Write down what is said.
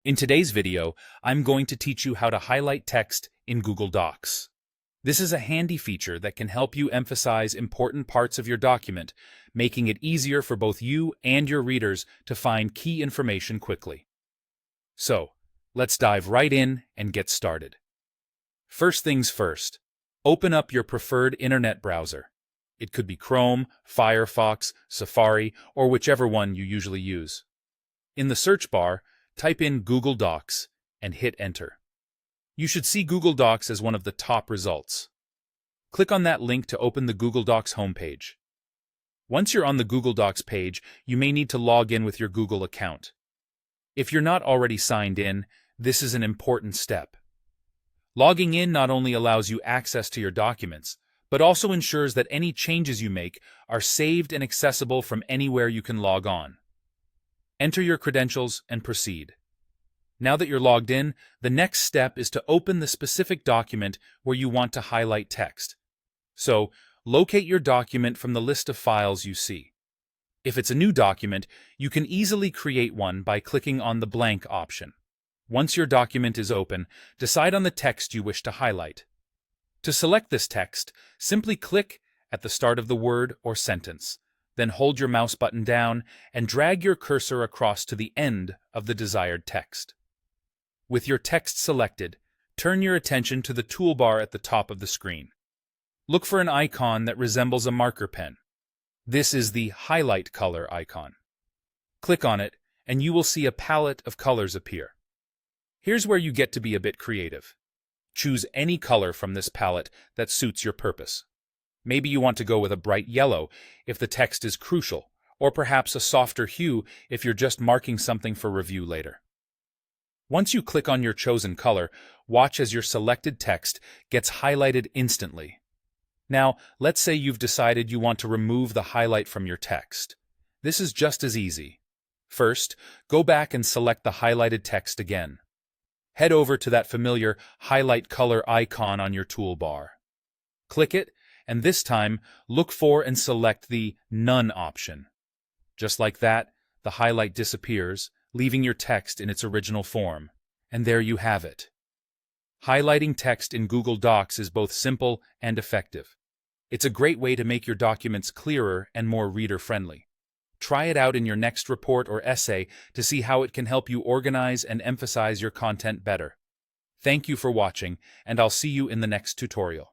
In today's video, I'm going to teach you how to highlight text in Google Docs. This is a handy feature that can help you emphasize important parts of your document, making it easier for both you and your readers to find key information quickly. So, let's dive right in and get started. First things first, open up your preferred internet browser. It could be Chrome, Firefox, Safari, or whichever one you usually use. In the search bar, type in Google Docs and hit Enter. You should see Google Docs as one of the top results. Click on that link to open the Google Docs homepage. Once you're on the Google Docs page, you may need to log in with your Google account. If you're not already signed in, this is an important step. Logging in not only allows you access to your documents, but also ensures that any changes you make are saved and accessible from anywhere you can log on. Enter your credentials and proceed. Now that you're logged in, the next step is to open the specific document where you want to highlight text. So, locate your document from the list of files you see. If it's a new document, you can easily create one by clicking on the blank option. Once your document is open, decide on the text you wish to highlight. To select this text, simply click at the start of the word or sentence. Then hold your mouse button down and drag your cursor across to the end of the desired text. With your text selected, turn your attention to the toolbar at the top of the screen. Look for an icon that resembles a marker pen. This is the highlight color icon. Click on it, and you will see a palette of colors appear. Here's where you get to be a bit creative. Choose any color from this palette that suits your purpose. Maybe you want to go with a bright yellow if the text is crucial, or perhaps a softer hue if you're just marking something for review later. Once you click on your chosen color, watch as your selected text gets highlighted instantly. Now, let's say you've decided you want to remove the highlight from your text. This is just as easy. First, go back and select the highlighted text again. Head over to that familiar highlight color icon on your toolbar. Click it, and this time, look for and select the None option. Just like that, the highlight disappears, leaving your text in its original form. And there you have it. Highlighting text in Google Docs is both simple and effective. It's a great way to make your documents clearer and more reader-friendly. Try it out in your next report or essay to see how it can help you organize and emphasize your content better. Thank you for watching, and I'll see you in the next tutorial.